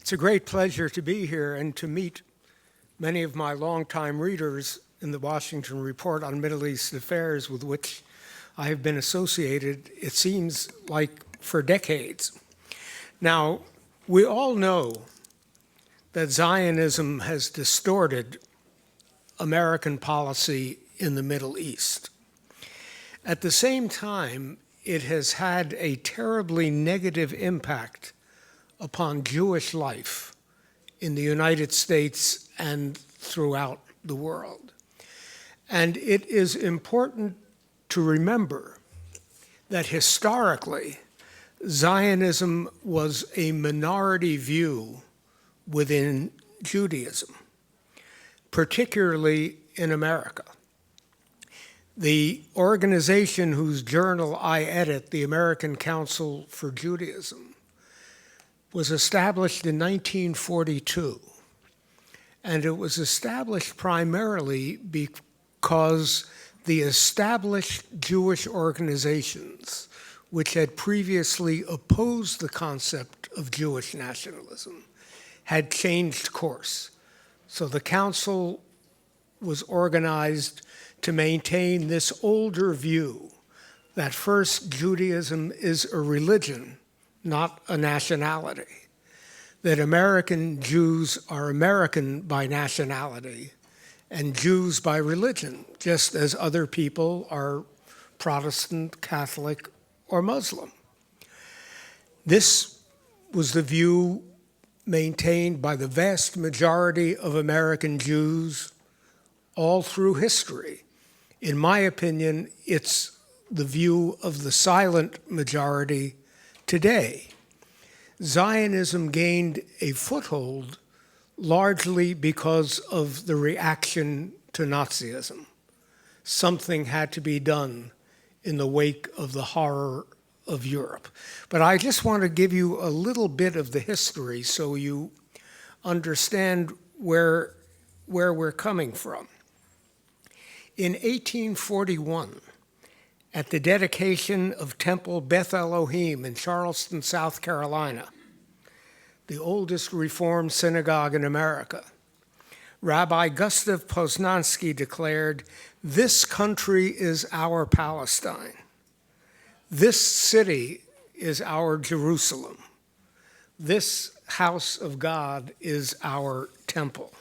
It's a great pleasure to be here and to meet many of my longtime readers in the Washington Report on Middle East Affairs, with which I have been associated, it seems like, for decades. Now, we all know that Zionism has distorted American policy in the Middle East. At the same time, it has had a terribly negative impact upon Jewish life in the United States and throughout the world. And it is important to remember that historically, Zionism was a minority view within Judaism, particularly in America. The organization whose journal I edit, the American Council for Judaism, was established in 1942. And it was established primarily because the established Jewish organizations, which had previously opposed the concept of Jewish nationalism, had changed course. So the council was organized to maintain this older view that first, Judaism is a religion, not a nationality, that American Jews are American by nationality and Jews by religion, just as other people are Protestant, Catholic, or Muslim. This was the view maintained by the vast majority of American Jews all through history. In my opinion, it's the view of the silent majority today. Zionism gained a foothold largely because of the reaction to Nazism. Something had to be done in the wake of the horror of Europe. But I just want to give you a little bit of the history so you understand where we're coming from. In 1841, at the dedication of Temple Beth Elohim in Charleston, South Carolina, the oldest Reformed synagogue in America, Rabbi Gustav Poznansky declared, "This country is our Palestine. This city is our Jerusalem. This house of God is our temple."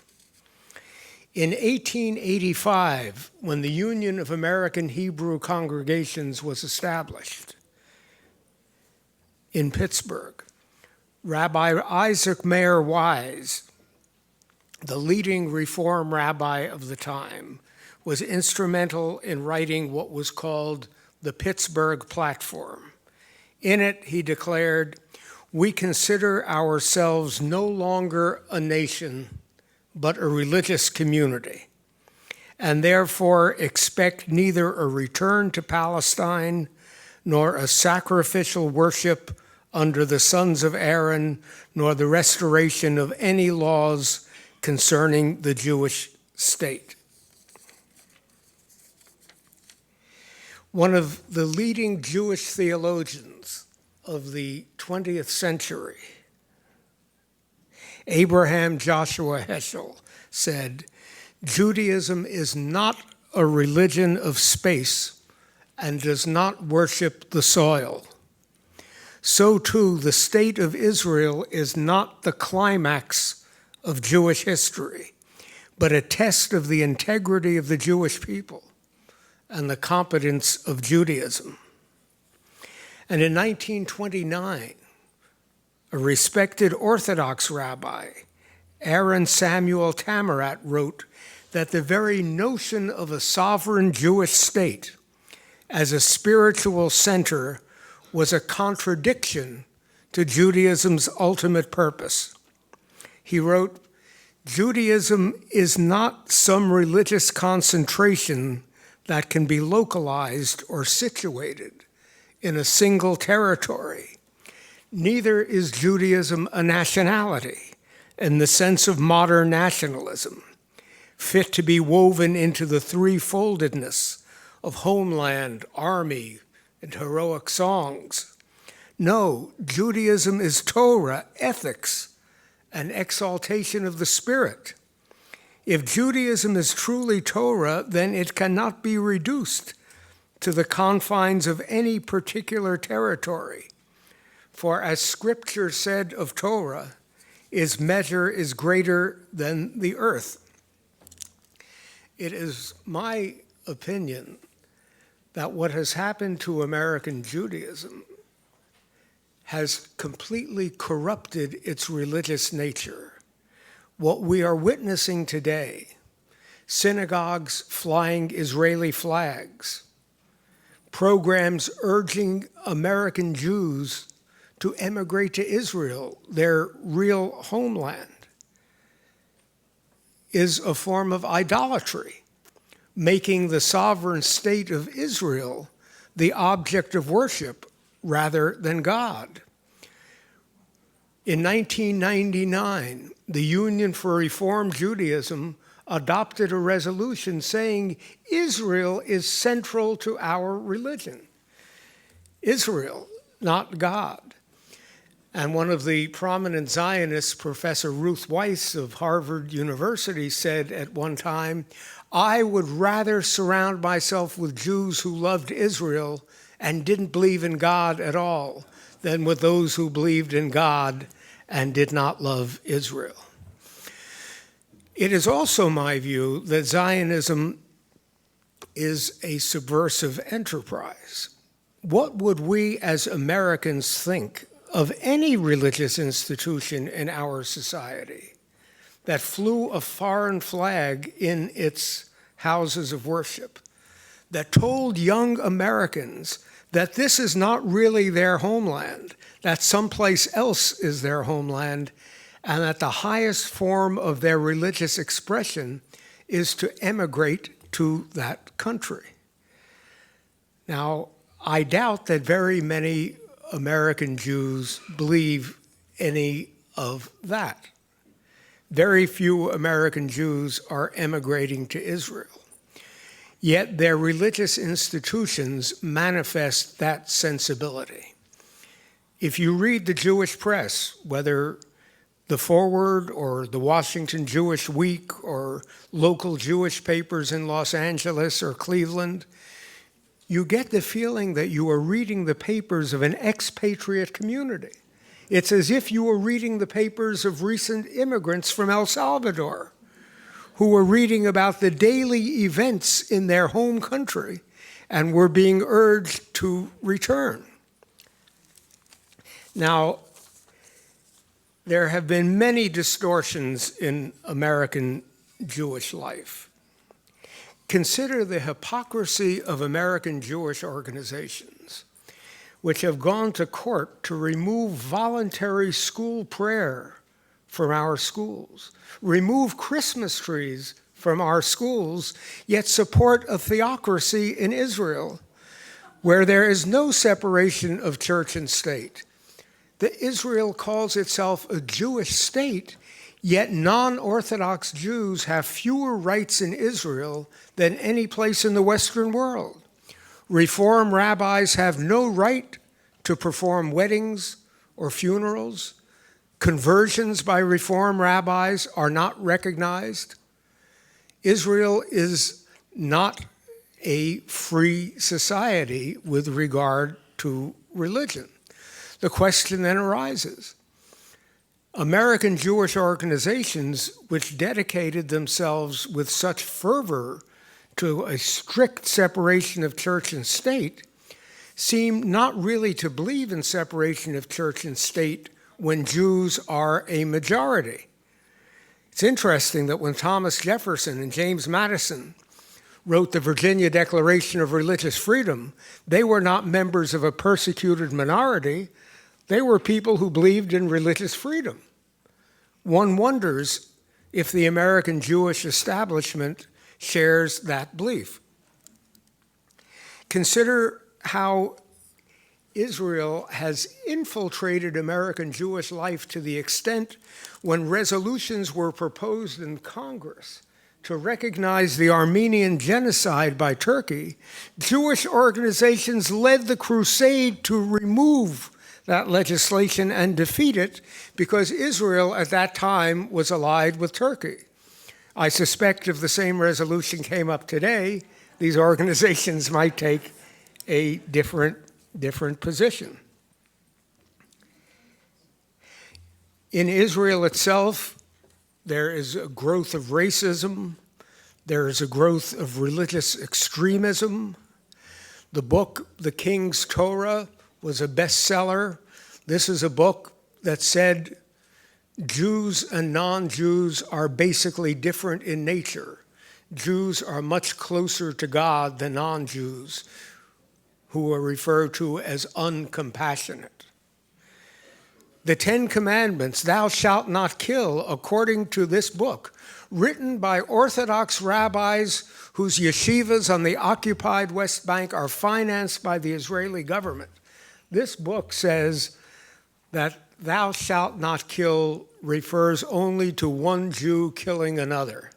In 1885, when the Union of American Hebrew Congregations was established in Pittsburgh, Rabbi Isaac Mayer Wise, the leading Reform rabbi of the time, was instrumental in writing what was called the Pittsburgh Platform. In it, he declared, "We consider ourselves no longer a nation, but a religious community, and therefore expect neither a return to Palestine nor a sacrificial worship under the sons of Aaron, nor the restoration of any laws concerning the Jewish state." One of the leading Jewish theologians of the 20th century, Abraham Joshua Heschel, said, "Judaism is not a religion of space and does not worship the soil. So too, the state of Israel is not the climax of Jewish history, but a test of the integrity of the Jewish people and the competence of Judaism." And in 1929, a respected Orthodox rabbi, Aaron Samuel Tamarat, wrote that the very notion of a sovereign Jewish state as a spiritual center was a contradiction to Judaism's ultimate purpose. He wrote, "Judaism is not some religious concentration that can be localized or situated in a single territory. Neither is Judaism a nationality in the sense of modern nationalism, fit to be woven into the threefoldedness of homeland, army, and heroic songs. No, Judaism is Torah, ethics, an exaltation of the spirit. If Judaism is truly Torah, then it cannot be reduced to the confines of any particular territory. For as Scripture said of Torah, its measure is greater than the earth. It is my opinion that what has happened to American Judaism has completely corrupted its religious nature. What we are witnessing today, synagogues flying Israeli flags, programs urging American Jews to emigrate to Israel, their real homeland, is a form of idolatry, making the sovereign state of Israel the object of worship rather than God. In 1999, the Union for Reform Judaism adopted a resolution saying Israel is central to our religion. Israel, not God. And one of the prominent Zionists, Professor Ruth Weiss of Harvard University, said at one time, "I would rather surround myself with Jews who loved Israel and didn't believe in God at all than with those who believed in God and did not love Israel." It is also my view that Zionism is a subversive enterprise. What would we as Americans think of any religious institution in our society that flew a foreign flag in its houses of worship, that told young Americans that this is not really their homeland, that someplace else is their homeland, and that the highest form of their religious expression is to emigrate to that country? Now, I doubt that very many American Jews believe any of that. Very few American Jews are emigrating to Israel. Yet their religious institutions manifest that sensibility. If you read the Jewish press, whether the Forward or the Washington Jewish Week or local Jewish papers in Los Angeles or Cleveland, you get the feeling that you are reading the papers of an expatriate community. It's as if you were reading the papers of recent immigrants from El Salvador who were reading about the daily events in their home country and were being urged to return. Now, there have been many distortions in American Jewish life. Consider the hypocrisy of American Jewish organizations, which have gone to court to remove voluntary school prayer from our schools, remove Christmas trees from our schools, yet support a theocracy in Israel where there is no separation of church and state. That Israel calls itself a Jewish state, yet non-Orthodox Jews have fewer rights in Israel than any place in the Western world. Reform rabbis have no right to perform weddings or funerals. Conversions by Reform rabbis are not recognized. Israel is not a free society with regard to religion. The question then arises, American Jewish organizations which dedicated themselves with such fervor to a strict separation of church and state seem not really to believe in separation of church and state when Jews are a majority. It's interesting that when Thomas Jefferson and James Madison wrote the Virginia Declaration of Religious Freedom, they were not members of a persecuted minority. They were people who believed in religious freedom. One wonders if the American Jewish establishment shares that belief. Consider how Israel has infiltrated American Jewish life to the extent when resolutions were proposed in Congress to recognize the Armenian genocide by Turkey, Jewish organizations led the crusade to remove that legislation and defeat it because Israel at that time was allied with Turkey. I suspect if the same resolution came up today, these organizations might take a different position. In Israel itself, there is a growth of racism. There is a growth of religious extremism. The book, The King's Torah, was a bestseller. This is a book that said Jews and non-Jews are basically different in nature. Jews are much closer to God than non-Jews, who are referred to as uncompassionate. The Ten Commandments, thou shalt not kill, according to this book, written by Orthodox rabbis whose yeshivas on the occupied West Bank are financed by the Israeli government. This book says that thou shalt not kill refers only to one Jew killing another,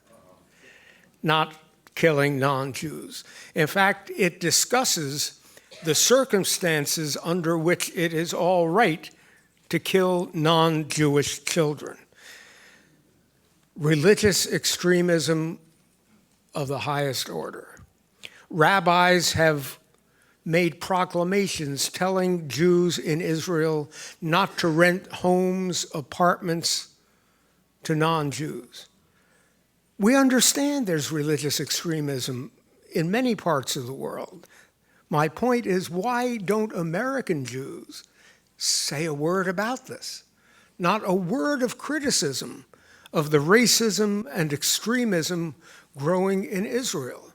not killing non-Jews. In fact, it discusses the circumstances under which it is all right to kill non-Jewish children. Religious extremism of the highest order. Rabbis have made proclamations telling Jews in Israel not to rent homes, apartments to non-Jews. We understand there's religious extremism in many parts of the world. My point is, why don't American Jews say a word about this? Not a word of criticism of the racism and extremism growing in Israel.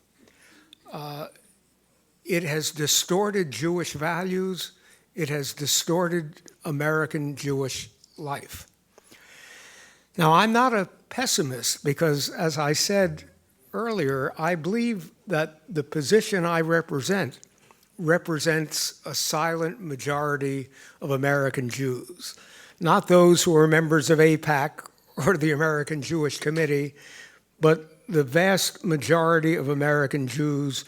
It has distorted Jewish values. It has distorted American Jewish life. Now, I'm not a pessimist because, as I said earlier, I believe that the position I represents a silent majority of American Jews, not those who are members of AIPAC or the American Jewish Committee, but the vast majority of American Jews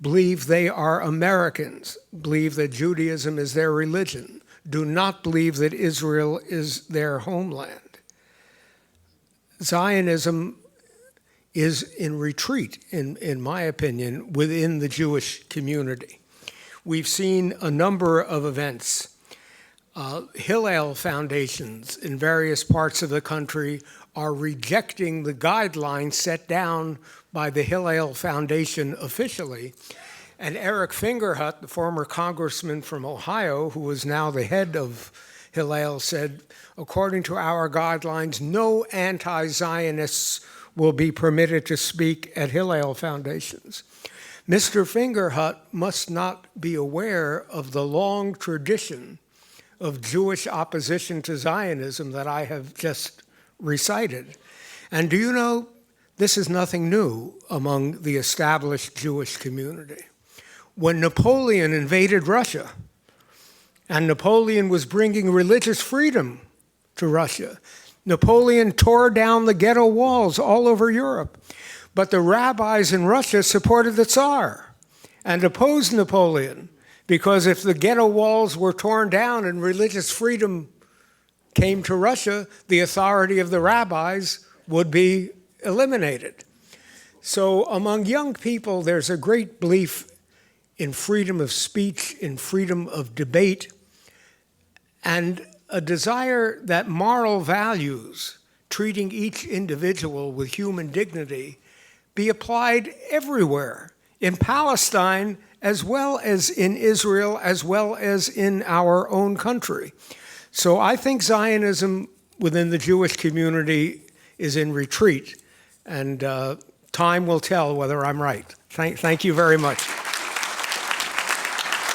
believe they are Americans, believe that Judaism is their religion, do not believe that Israel is their homeland. Zionism is in retreat, in my opinion, within the Jewish community. We've seen a number of events. Hillel foundations in various parts of the country are rejecting the guidelines set down by the Hillel Foundation officially. And Eric Fingerhut, the former congressman from Ohio, who is now the head of Hillel, said, according to our guidelines, no anti-Zionists will be permitted to speak at Hillel foundations. Mr. Fingerhut must not be aware of the long tradition of Jewish opposition to Zionism that I have just recited. And do you know, this is nothing new among the established Jewish community. When Napoleon invaded Russia, and Napoleon was bringing religious freedom to Russia, Napoleon tore down the ghetto walls all over Europe. But the rabbis in Russia supported the Tsar and opposed Napoleon, because if the ghetto walls were torn down and religious freedom came to Russia, the authority of the rabbis would be eliminated. So among young people, there's a great belief in freedom of speech, in freedom of debate, and a desire that moral values, treating each individual with human dignity, be applied everywhere, in Palestine as well as in Israel, as well as in our own country. So I think Zionism within the Jewish community is in retreat, and time will tell whether I'm right. Thank you very much.